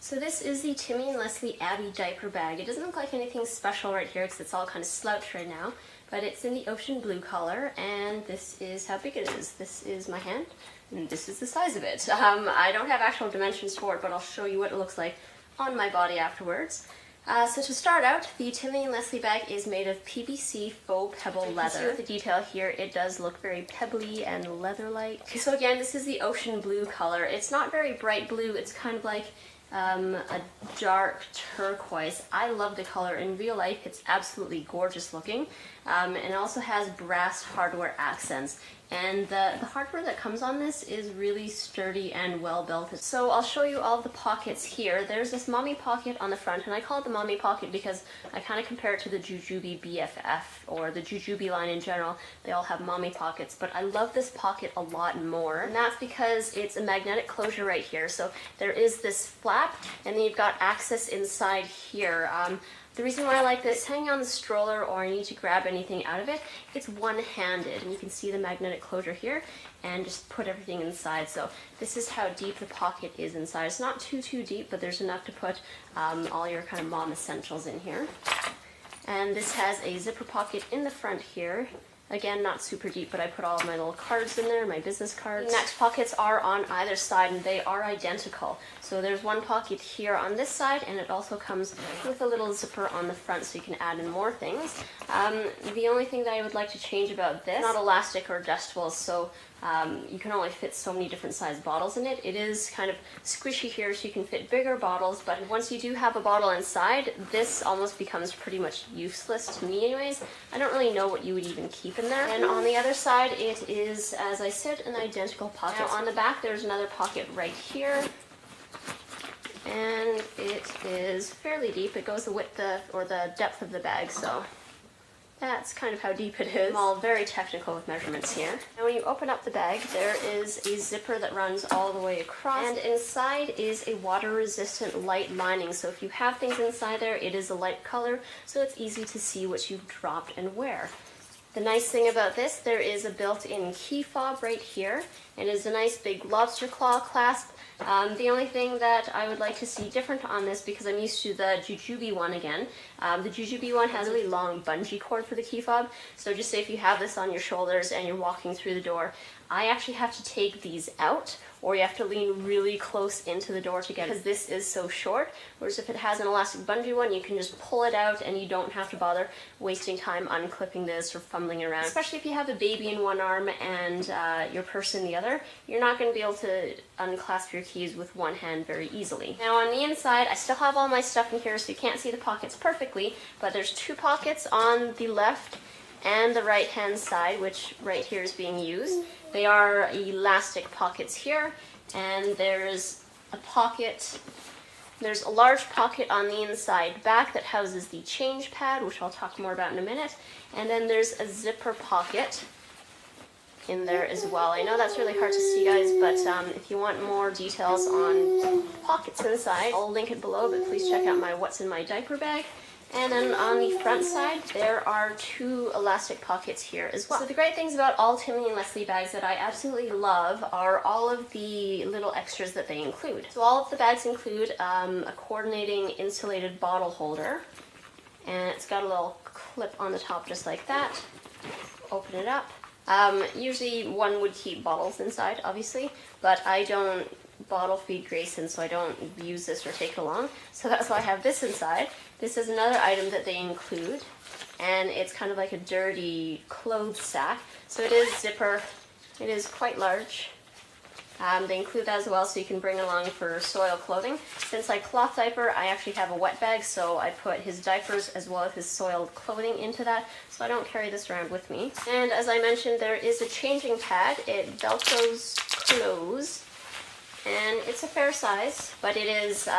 So this is the Timi Leslie Abby diaper bag. It doesn't look like anything special right here because it's all kind of slouched right now, but it's in the ocean blue color, and this is how big it is. This is my hand, and this is the size of it. I don't have actual dimensions for it, but I'll show you what it looks like on my body afterwards. So to start out, the Timi Leslie bag is made of PVC faux pebble leather. You can see with the detail here, it does look very pebbly and leather-like. So again, this is the ocean blue color. It's not very bright blue, it's kind of like a dark turquoise. I love the color. In real life, it's absolutely gorgeous looking. And it also has brass hardware accents. And the hardware that comes on this is really sturdy and well built. So I'll show you all of the pockets here. There's this mommy pocket on the front, and I call it the mommy pocket because I kind of compare it to the Jujube BFF or the Jujube line in general. They all have mommy pockets, but I love this pocket a lot more. And that's because it's a magnetic closure right here. So there is this flap, and then you've got access inside here. The reason why I like this, hanging on the stroller or I need to grab anything out of it, it's one-handed, and you can see the magnetic closure here and just put everything inside. So this is how deep the pocket is inside. It's not too deep, but there's enough to put all your kind of mom essentials in here. And this has a zipper pocket in the front here. Again, not super deep, but I put all of my little cards in there, my business cards. The next pockets are on either side, and they are identical. So there's one pocket here on this side, and it also comes with a little zipper on the front, so you can add in more things. The only thing that I would like to change about this, not elastic or adjustable, so you can only fit so many different size bottles in it. It is kind of squishy here, so you can fit bigger bottles, but once you do have a bottle inside, this almost becomes pretty much useless to me anyways. I don't really know what you would even keep in there. And on the other side, it is, as I said, an identical pocket. Now on the back, there's another pocket right here, and it is fairly deep. It goes the width or the depth of the bag, so that's kind of how deep it is. I'm all very technical with measurements here. Now when you open up the bag, there is a zipper that runs all the way across, and inside is a water-resistant light lining. So if you have things inside there, it is a light color, so it's easy to see what you've dropped and where. The nice thing about this, there is a built-in key fob right here, and it is a nice big lobster claw clasp. The only thing that I would like to see different on this, because I'm used to the Jujube one again, the Jujube one has a really long bungee cord for the key fob, so just say if you have this on your shoulders and you're walking through the door, I actually have to take these out, or you have to lean really close into the door to get it, because this is so short, whereas if it has an elastic bungee one, you can just pull it out and you don't have to bother wasting time unclipping this or fumbling around. Especially if you have a baby in one arm and your purse in the other, you're not going to be able to unclasp your keys with one hand very easily. Now on the inside, I still have all my stuff in here, so you can't see the pockets perfectly, but there's two pockets on the left and the right hand side, which right here is being used. They are elastic pockets here, and there's a pocket, there's a large pocket on the inside back that houses the change pad, which I'll talk more about in a minute, and then there's a zipper pocket in there as well. I know that's really hard to see, guys, but if you want more details on pockets inside, I'll link it below, but please check out my What's in My Diaper bag. And then on the front side, there are two elastic pockets here as well. So the great things about all Timi Leslie bags that I absolutely love are all of the little extras that they include. So all of the bags include a coordinating insulated bottle holder, and it's got a little clip on the top just like that. Open it up. Usually one would keep bottles inside, obviously, but I don't bottle feed Grayson, so I don't use this or take it along. So that's why I have this inside. This is another item that they include, and it's kind of like a dirty clothes sack. So it is zipper. It is quite large. They include that as well, so you can bring along for soil clothing. Since I cloth diaper, I actually have a wet bag, so I put his diapers as well as his soiled clothing into that, so I don't carry this around with me. And as I mentioned, there is a changing pad. It velcros close, and it's a fair size, but it is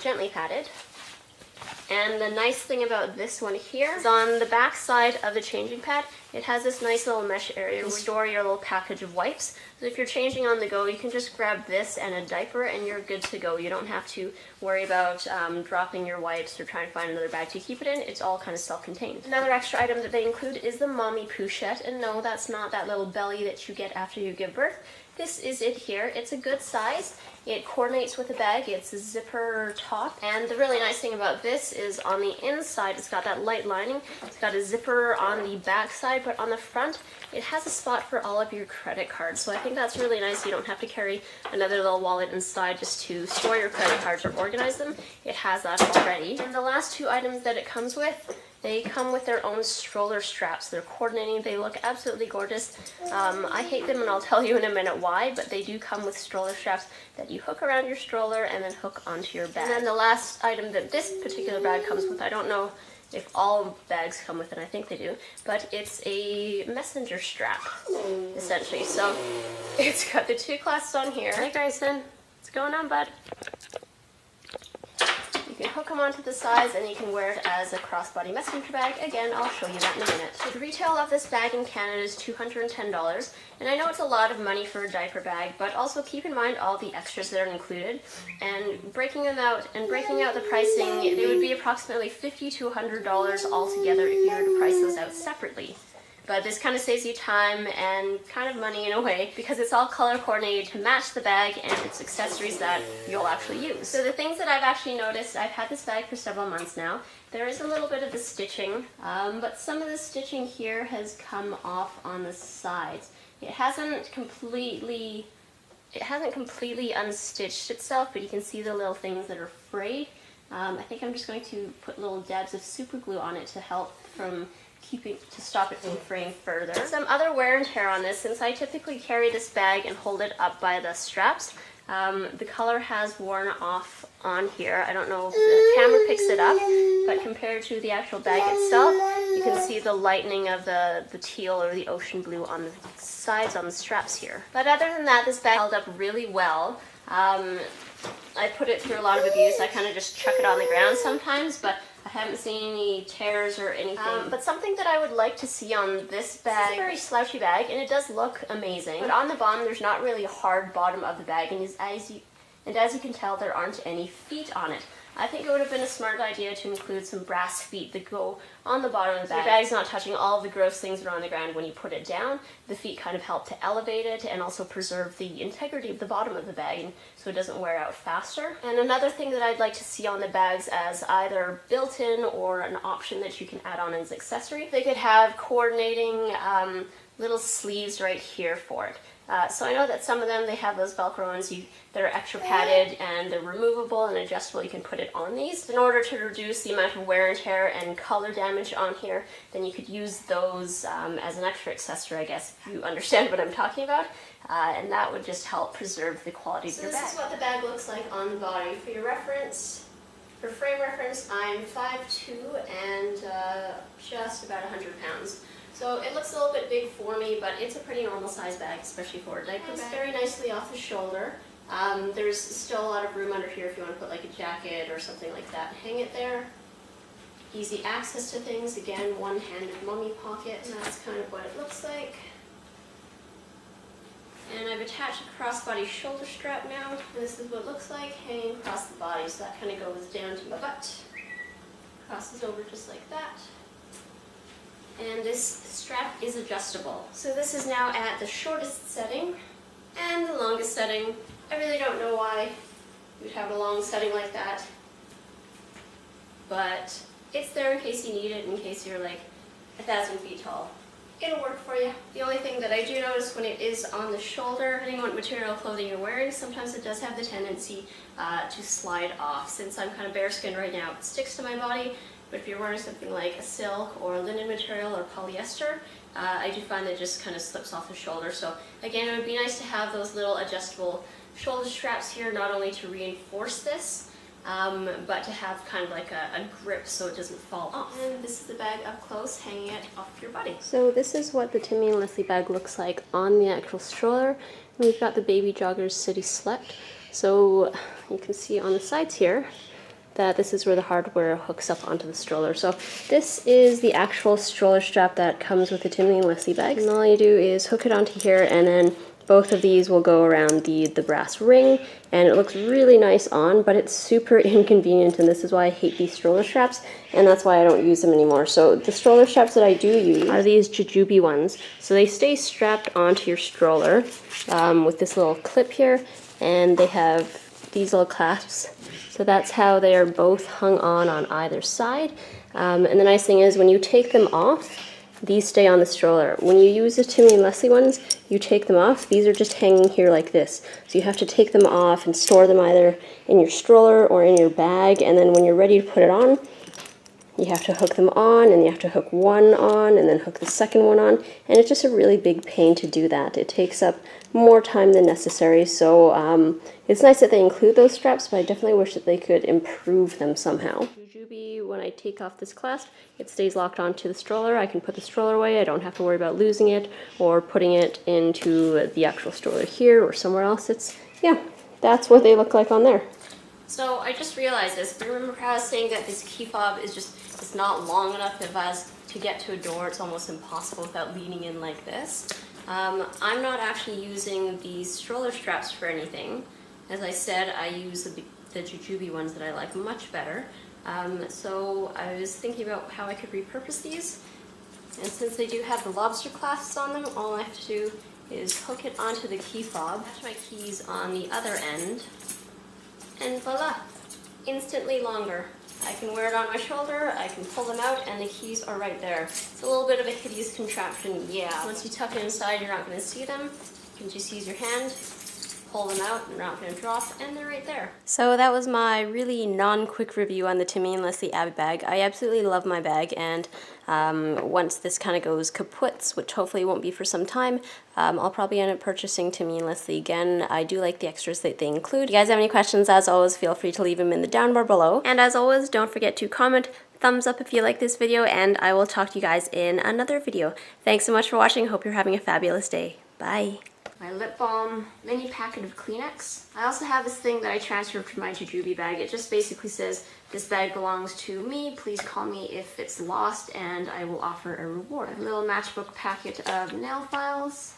gently padded. And the nice thing about this one here is on the back side of the changing pad, it has this nice little mesh area to store your little package of wipes. So if you're changing on the go, you can just grab this and a diaper and you're good to go. You don't have to worry about dropping your wipes or trying to find another bag to keep it in. It's all kind of self-contained. Another extra item that they include is the mommy pochette. And no, that's not that little belly that you get after you give birth. this is it here. It's a good size. It coordinates with the bag. It's a zipper top. And the really nice thing about this is on the inside, it's got that light lining. It's got a zipper on the back side, but on the front, it has a spot for all of your credit cards. So I think that's really nice. You don't have to carry another little wallet inside just to store your credit cards or organize them. It has that already. And the last two items that it comes with, they come with their own stroller straps. They're coordinating. They look absolutely gorgeous. I hate them, and I'll tell you in a minute why, but they do come with stroller straps that you hook around your stroller and then hook onto your bag. And then the last item that this particular bag comes with, I don't know if all bags come with it, I think they do, but it's a messenger strap, essentially. So it's got the two clasps on here. Hey Grayson, what's going on, bud? You can hook them onto the sides and you can wear it as a crossbody messenger bag. Again, I'll show you that in a minute. So the retail of this bag in Canada is $210, and I know it's a lot of money for a diaper bag, but also keep in mind all the extras that are included. And breaking out the pricing, it would be approximately $50 to $100 altogether if you were to price those out separately. But this kind of saves you time and kind of money in a way, because it's all color coordinated to match the bag and its accessories that you'll actually use. So the things that I've actually noticed, I've had this bag for several months now. There is a little bit of the stitching, but some of the stitching here has come off on the sides. It hasn't completely unstitched itself, but you can see the little things that are frayed. I think I'm just going to put little dabs of super glue on it to help to stop it from fraying further. Some other wear and tear on this, since I typically carry this bag and hold it up by the straps, the color has worn off on here. I don't know if the camera picks it up, but compared to the actual bag itself, you can see the lightening of the teal or the ocean blue on the sides on the straps here. But other than that, this bag held up really well. I put it through a lot of abuse. I kind of just chuck it on the ground sometimes, but I haven't seen any tears or anything. But something that I would like to see on this bag, it's a very slouchy bag, and it does look amazing. But on the bottom, there's not really a hard bottom of the bag, and as you can tell, there aren't any feet on it. I think it would have been a smart idea to include some brass feet that go on the bottom of the bag. Your bag's not touching all of the gross things that are on the ground when you put it down. The feet kind of help to elevate it and also preserve the integrity of the bottom of the bag so it doesn't wear out faster. And another thing that I'd like to see on the bags as either built-in or an option that you can add on as accessory, they could have coordinating little sleeves right here for it. So I know that some of them, they have those Velcro ones that are extra padded and they're removable and adjustable. You can put it on these. In order to reduce the amount of wear and tear and color damage on here, then you could use those as an extra accessory, I guess, if you understand what I'm talking about. And that would just help preserve the quality of your bag. This is what the bag looks like on the body. For your reference, for frame reference, I'm 5'2" and just about 100 pounds. So it looks a little bit big for me, but it's a pretty normal size bag, especially for a diaper bag. It's very nicely off the shoulder. There's still a lot of room under here if you want to put like a jacket or something like that. Hang it there. Easy access to things. Again, one-handed mummy pocket, and that's kind of what it looks like. And I've attached a crossbody shoulder strap now. This is what it looks like hanging across the body. So that kind of goes down to my butt. Crosses over just like that. And this strap is adjustable. So this is now at the shortest setting and the longest setting. I really don't know why you would have a long setting like that, but it's there in case you need it, in case you're like 1,000 feet tall. It'll work for you. The only thing that I do notice when it is on the shoulder, depending on what material clothing you're wearing, sometimes it does have the tendency to slide off. Since I'm kind of bare skinned right now, it sticks to my body. But if you're wearing something like a silk or a linen material or polyester, I do find that it just kind of slips off the shoulder. So again, it would be nice to have those little adjustable shoulder straps here, not only to reinforce this, but to have kind of like a grip so it doesn't fall off. And this is the bag up close, hanging it off your body. So this is what the Timi Leslie bag looks like on the actual stroller. And we've got the Baby Joggers City Select. So you can see on the sides here that this is where the hardware hooks up onto the stroller. So this is the actual stroller strap that comes with the Timi Leslie bags. And all you do is hook it onto here and then Both of these will go around the brass ring, and it looks really nice on, but it's super inconvenient, and this is why I hate these stroller straps, and that's why I don't use them anymore. So the stroller straps that I do use are these jujube ones. So they stay strapped onto your stroller with this little clip here, and they have these little clasps. So that's how they are both hung on either side. And the nice thing is when you take them off, these stay on the stroller. When you use the Timi Leslie ones, you take them off. These are just hanging here like this. So you have to take them off and store them either in your stroller or in your bag. And then when you're ready to put it on, you have to hook them on, and you have to hook one on and then hook the second one on. And it's just a really big pain to do that. It takes up more time than necessary. So it's nice that they include those straps, but I definitely wish that they could improve them somehow. Jujube, when I take off this clasp, it stays locked onto the stroller. I can put the stroller away. I don't have to worry about losing it or putting it into the actual stroller here or somewhere else. Yeah, that's what they look like on there. So I just realized this. Remember how I was saying that this key fob is just, it's not long enough. If I was to get to a door, it's almost impossible without leaning in like this. I'm not actually using these stroller straps for anything. As I said, I use the jujube ones that I like much better. So I was thinking about how I could repurpose these. And since they do have the lobster clasps on them, all I have to do is hook it onto the key fob, attach my keys on the other end, and voila, instantly longer. I can wear it on my shoulder, I can pull them out, and the keys are right there. It's a little bit of a hideous contraption, yeah. Once you tuck it inside, you're not going to see them. You can just use your hand, pull them out, and they're not going to drop, and they're right there. So that was my really non-quick review on the Timi and Leslie Abby bag. I absolutely love my bag, and once this kind of goes kaput, which hopefully won't be for some time, I'll probably end up purchasing Timi and Leslie again. I do like the extras that they include. If you guys have any questions, as always, feel free to leave them in the down bar below. And as always, don't forget to comment, thumbs up if you like this video, and I will talk to you guys in another video. Thanks so much for watching. Hope you're having a fabulous day. Bye. My lip balm, mini packet of Kleenex. I also have this thing that I transferred from my jujube bag. It just basically says, this bag belongs to me. Please call me if it's lost and I will offer a reward. A little matchbook packet of nail files.